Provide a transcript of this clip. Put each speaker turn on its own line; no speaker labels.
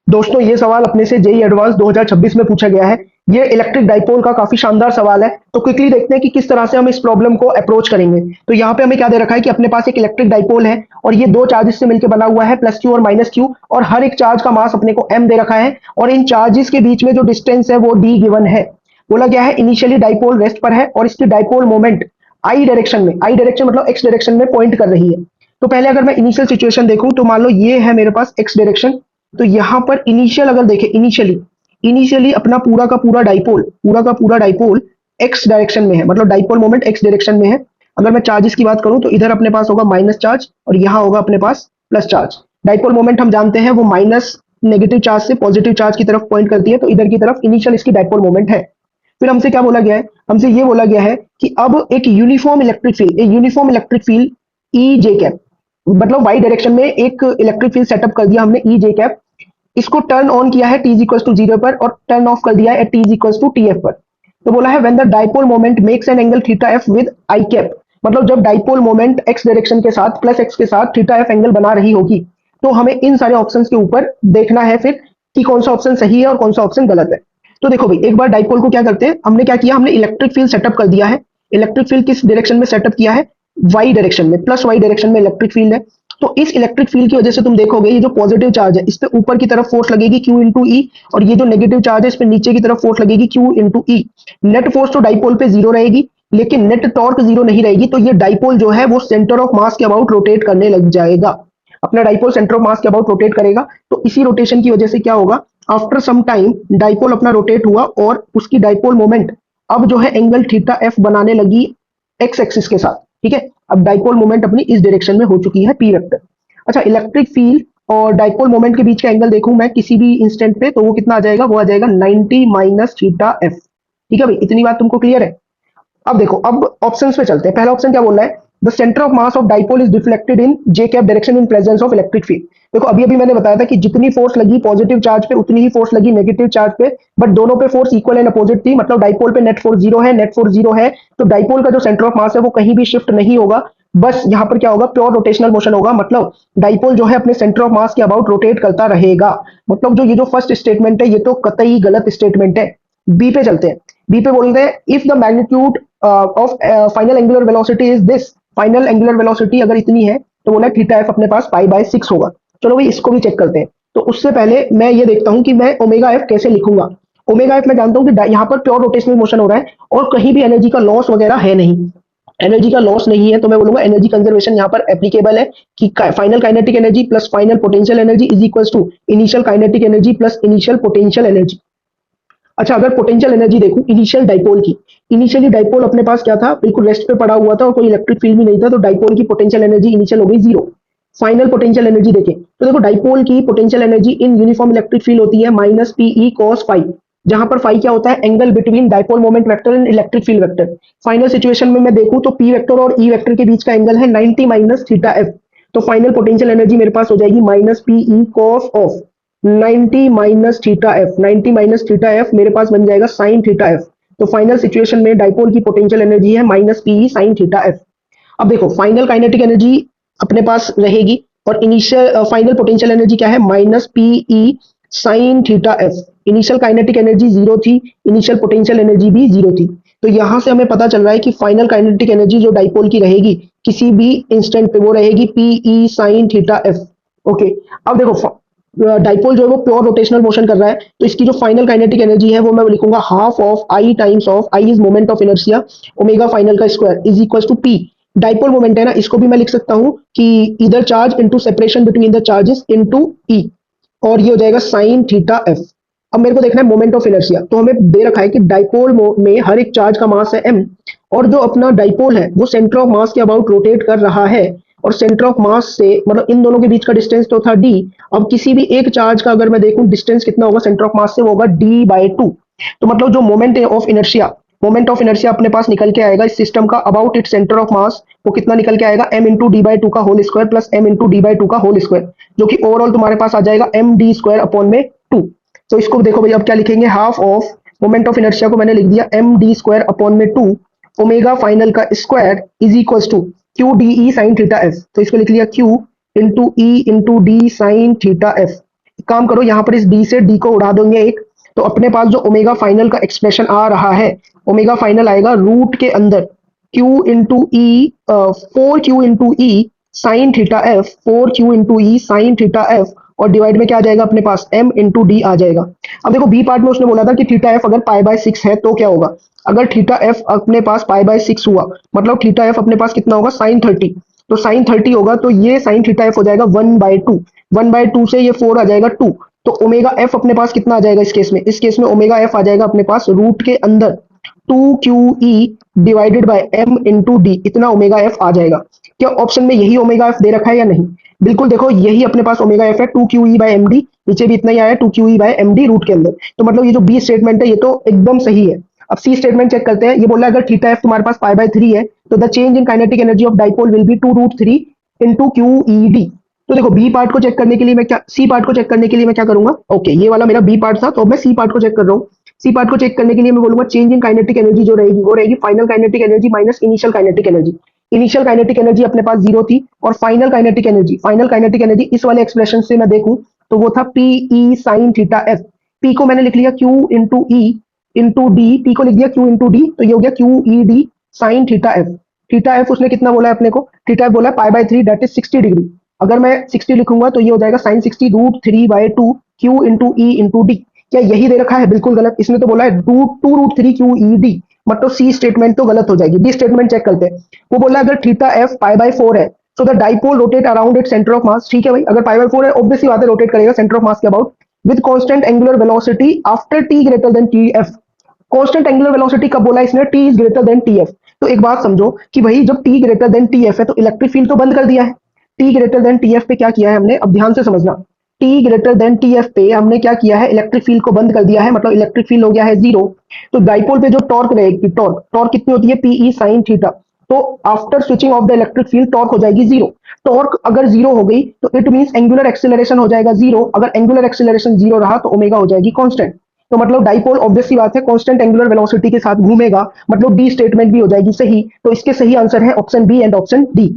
दोस्तों ये सवाल अपने से जेई एडवांस 2026 में पूछा गया है। ये इलेक्ट्रिक डाइपोल का काफी शानदार सवाल है। तो क्विकली देखते हैं कि किस तरह से हम इस प्रॉब्लम को अप्रोच करेंगे। तो यहाँ पे हमें क्या दे रखा है कि अपने पास एक इलेक्ट्रिक डाइपोल है और ये दो चार्जेस से मिलकर बना हुआ है, प्लस क्यू और माइनस क्यू, और हर एक चार्ज का मास अपने को m दे रखा है और इन चार्जेस के बीच में जो डिस्टेंस है वो d गिवन है। बोला गया है इनिशियली डाइपोल रेस्ट पर है और इसकी डाइपोल मोमेंट आई डायरेक्शन में, आई डायरेक्शन मतलब एक्स डायरेक्शन में पॉइंट कर रही है। तो पहले अगर मैं इनिशियल सिचुएशन देखूं तो मान लो ये है मेरे पास एक्स डायरेक्शन। तो यहां पर इनिशियल अगर देखें, इनिशियली इनिशियली अपना पूरा का पूरा डाइपोल एक्स डायरेक्शन में है, मतलब डाइपोल मोमेंट एक्स डायरेक्शन में है। अगर मैं चार्जेस की बात करूं तो इधर अपने पास होगा माइनस चार्ज और यहां होगा अपने पास प्लस चार्ज। डाइपोल मोमेंट हम जानते हैं वो माइनस नेगेटिव चार्ज से पॉजिटिव चार्ज की तरफ पॉइंट करती है, तो इधर की तरफ इनिशियल इसकी डाइपोल मोमेंट है। फिर हमसे क्या बोला गया है, हमसे ये बोला गया है कि अब एक यूनिफॉर्म इलेक्ट्रिक फील्ड ई जे कैप, मतलब वाई डायरेक्शन में एक इलेक्ट्रिक फील्ड सेटअप कर दिया हमने ई जे कैप। इसको टर्न ऑन किया है t इज इक्वल टू 0 पर और टर्न ऑफ कर दिया है t is equal to T F पर। तो बोला है when the dipole moment makes an angle theta F with I cap, मतलब जब डाइपोल मोमेंट x डायरेक्शन के साथ प्लस x के साथ थीटा एफ एंगल बना रही होगी, तो हमें इन सारे ऑप्शंस के ऊपर देखना है फिर कि कौन सा ऑप्शन सही है और कौन सा ऑप्शन गलत है। तो देखो भाई, एक बार डाइपोल को क्या करते हैं, हमने क्या किया, हमने इलेक्ट्रिक फील्ड सेटअप कर दिया है। इलेक्ट्रिक फील्ड किस डायरेक्शन में सेटअप किया है, वाई डायरेक्शन में, प्लस वाई डायरेक्शन में इलेक्ट्रिक फील्ड है। तो इस इलेक्ट्रिक फील्ड की वजह से तुम देखोगे ये जो पॉजिटिव चार्ज है इस पे ऊपर की तरफ फोर्स लगेगी Q इंटू ई, और ये जो नेगेटिव चार्ज है इस पे नीचे की तरफ फोर्स लगेगी Q इंटू ई। नेट फोर्स तो डाइपोल पे जीरो रहेगी, लेकिन नेट टॉर्क जीरो नहीं रहेगी। तो ये डाइपोल जो है वो सेंटर ऑफ मास के अबाउट रोटेट करने लग जाएगा। अपना डाइपोल सेंटर ऑफ मास के अबाउट रोटेट करेगा। तो इसी रोटेशन की वजह से क्या होगा, आफ्टर सम टाइम डाइपोल अपना रोटेट हुआ और उसकी डाइपोल मोमेंट अब जो है एंगल थीटा एफ बनाने लगी एक्स एक्सिस के साथ। ठीक है, अब डाइपोल मोमेंट अपनी इस डायरेक्शन में हो चुकी है पी वेक्टर। अच्छा, इलेक्ट्रिक फील्ड और डाइपोल मोमेंट के बीच का एंगल देखूं मैं किसी भी इंस्टेंट पे, तो वो कितना आ जाएगा, वो आ जाएगा 90 माइनस थीटा एफ। ठीक है भाई, इतनी बात तुमको क्लियर है। अब देखो, अब ऑप्शंस पे चलते हैं। पहला ऑप्शन क्या बोल रहा है, the centre of mass of dipole is deflected in J cap direction in presence of electric field. देखो अभी अभी मैंने बताया था कि जितनी फोर्स लगी पॉजिटिव चार्ज पे उतनी ही फोर्स लगी नेगेटिव चार्ज पे, बट दोनों पे फोर्स इक्वल एंड अपोजिट थी। मतलब डाइपोल पे नेट फोर्स जीरो है, नेट फोर्स जीरो है, तो डाइपोल का जो सेंटर ऑफ मास है वो कहीं भी शिफ्ट नहीं होगा। बस यहाँ पर क्या होगा, प्योर रोटेशनल मोशन होगा। मतलब डाइपोल जो है अपने सेंटर ऑफ मास के अबाउट रोटेट करता रहेगा। मतलब जो ये जो फर्स्ट स्टेटमेंट है ये तो कतई गलत स्टेटमेंट है। बी पे चलते हैं। बी पे बोलते हैं if the magnitude of final angular velocity is this, final angular velocity अगर इतनी है तो बोला थीटा एफ अपने पास पाई बाय 6 होगा। चलो भाई इसको भी चेक करते हैं। तो उससे पहले मैं ये देखता हूं कि मैं ओमेगा एफ कैसे लिखूंगा। ओमेगा एफ मैं जानता हूं कि यहाँ पर प्योर रोटेशनल मोशन हो रहा है और कहीं भी एनर्जी का लॉस वगैरह है नहीं, एनर्जी का लॉस नहीं है, तो मैं बोलूंगा एनर्जी कंजर्वेशन यहाँ पर एप्लीकेबल है कि final kinetic energy plus final potential energy is equal to initial kinetic energy plus initial potential energy. अच्छा, अगर पोटेंशियल एनर्जी देखूं इनिशियल डाइपोल की, इनिशियली डाइपोल अपने पास क्या था, बिल्कुल रेस्ट पे पड़ा हुआ था और कोई इलेक्ट्रिक फील्ड भी नहीं था, तो डाइपोल की पोटेंशियल एनर्जी इनिशियल हो गई जीरो। फाइनल पोटेंशियल एनर्जी देखें तो देखो डाइपोल की potential energy in uniform electric field होती है माइनस पीई कॉस फाइव, जहां पर फाई क्या होता है, angle between dipole moment vector and electric field vector. Final situation में मैं देखूं तो पी वेक्टर और ई वेक्टर के बीच का एंगल है 90 माइनस थीटा एफ। तो फाइनल पोटेंशियल एनर्जी मेरे पास हो जाएगी minus P E cos of 90 minus theta F. 90 minus theta F मेरे पास बन जाएगा साइन थीटा एफ। तो फाइनल सिचुएशन में डाइपोल की पोटेंशियल एनर्जी है minus P E sine theta F. अब देखो फाइनल काइनेटिक एनर्जी अपने पास रहेगी और इनिशियल फाइनल पोटेंशियल एनर्जी क्या है, minus P E sine theta F. Initial kinetic energy zero थी, इनिशियल पोटेंशियल एनर्जी भी जीरो थी। तो यहां से हमें पता चल रहा है कि फाइनल काइनेटिक एनर्जी जो डाइपोल की रहेगी किसी भी इंस्टेंट पे वो रहेगी P E sine theta F. Okay, अब देखो डाइपोल जो है वो प्योर रोटेशनल मोशन कर रहा है, तो इसकी जो फाइनल काइनेटिक एनर्जी है वो मैं लिखूंगा half of I times of I is moment of inertia omega final का square is equal to P. Dipole moment है ना, इसको भी मैं लिख सकता हूं कि इधर charge into separation between the charges into E, और ये हो जाएगा साइन थीटा एफ। अब मेरे को देखना है मोमेंट ऑफ इनर्शिया, तो हमें दे रखा है कि डाइपोल में हर एक चार्ज का मास है m, और जो अपना डाइपोल है वो सेंटर ऑफ मास के अबाउट रोटेट कर रहा है, और सेंटर ऑफ मास से मतलब इन दोनों के बीच का डिस्टेंस तो था d। अब किसी भी एक चार्ज का अगर मैं देखूं डिस्टेंस कितना होगा सेंटर ऑफ मास से, वो होगा d बाई टू। तो मतलब जो मोमेंट ऑफ इनर्शिया अपने पास निकल के आएगा इस सिस्टम का about it centre of mass, वो कितना निकल के आएगा, m into d by two का whole square plus m into d by two का होल स्क्वायर, जो कि ओवरऑल तुम्हारे पास आ जाएगा m डी स्क्वायर अपॉन में टू। तो इसको देखो भाई, अब क्या लिखेंगे, half of moment of inertia को मैंने लिख दिया m डी स्क्वायर अपॉन में टू ओमेगा फाइनल का square is equal to Q D E sine theta F. तो इसको लिख लिया q into E into D sine theta F. काम करो, यहाँ पर इस डी से डी को उड़ा देंगे एक, तो अपने पास जो ओमेगा फाइनल का एक्सप्रेशन आ रहा है, ओमेगा फाइनल आएगा रूट के अंदर q into E, 4 q into E sine theta F, 4 q into E sine theta F, और डिवाइड में क्या आ जाएगा अपने पास m इंटू डी आ जाएगा। अब देखो बी पार्ट में उसने बोला था कि थीटा एफ अगर पाई बाय 6 है तो क्या होगा, अगर थीटा एफ अपने पास पाई बाय 6 हुआ मतलब थीटा एफ अपने पास कितना होगा, साइन 30, तो साइन 30 होगा तो ये साइन थीटा एफ हो जाएगा 1/2, 1/2 से ये 4 आ जाएगा 2, तो ओमेगा एफ अपने पास कितना आ जाएगा इस केस में, इस केस में ओमेगा एफ आ जाएगा अपने पास रूट के अंदर 2QE divided by m into D, इतना ओमेगा एफ आ जाएगा। क्या ऑप्शन में यही ओमेगा एफ दे रखा है या नहीं, बिल्कुल देखो यही अपने पास ओमेगा एफ है 2QE बाय एम डी, नीचे भी इतना ही आया 2QE bye M D root के अंदर, तो मतलब ये जो बी स्टेटमेंट है ये तो एकदम सही है। अब सी स्टेटमेंट चेक करते हैं, ये बोला अगर थीटा एफ तुम्हारे पास पाई बाय 3 है तो the change in kinetic energy of dipole will be 2√3 into QED। तो देखो बी पार्ट को चेक करने के लिए मैं क्या, सी पार्ट को चेक करने के लिए मैं क्या करूंगा, ओके ये वाला मेरा बी पार्ट था तो मैं सी पार्ट को चेक कर रहा हूँ। सी पार्ट को चेक करने के लिए मैं बोलूंगा चेंज इन काइनेटिक एनर्जी जो रहेगी वो रहेगी final kinetic energy minus initial kinetic energy. Initial kinetic energy अपने पास 0 थी और फाइनल काइनेटिक एनर्जी इस वाले एक्सप्रेशन से मैं देखूं तो वो था P E sine theta F, P को मैंने लिख लिया Q into E into D, P को लिख दिया क्यू इंटू डी, तो ये हो गया Q E D sine theta F. Theta F उसने कितना बोला है अपने को, थीटा एफ बोला है pi by 3 that is 60 degree, अगर मैं 60 लिखूंगा तो ये हो जाएगा sine 60 √3/2 Q into E into D. क्या यही दे रखा है, बिल्कुल गलत, इसने तो बोला है 2√3 QED, मतलब सी स्टेटमेंट तो गलत हो जाएगी। डी स्टेटमेंट चेक करते हैं, वो बोला अगर थीटा एफ पाई बाय 4 है so the dipole rotate around it centre of मास, ठीक है भाई, अगर पाई बाय 4 है ऑब्वियसली बात है रोटेट करेगा सेंटर ऑफ मास के about with constant angular velocity after T greater than T F. Constant angular velocity कब बोला इसने, T is greater than T F. तो एक बात समझो कि भाई जब T greater than T F है तो इलेक्ट्रिक फील्ड तो बंद कर दिया है, T greater than T F पे क्या किया है हमने, अब ध्यान से समझना, T greater than T F पे हमने क्या किया है, इलेक्ट्रिक फील्ड को बंद कर दिया है, मतलब इलेक्ट्रिक फील्ड हो गया है 0। तो डाइपोल पे जो टॉर्क रहेगी, टॉर्क टॉर्क कितनी होती है, पीई साइन थीटा, तो after switching off the electric field torque हो जाएगी 0। टॉर्क अगर 0 हो गई तो इट मींस एंगुलर एक्सेलरेशन हो जाएगा 0, अगर एंगुलर एक्सेलरेशन 0 रहा तो ओमेगा हो जाएगी कांस्टेंट, तो मतलब डाइपोल ऑब्वियसली बात है कांस्टेंट एंगुलर वेलोसिटी के साथ घूमेगा, मतलब डी स्टेटमेंट भी हो जाएगी सही, तो इसके सही आंसर है option B and option D.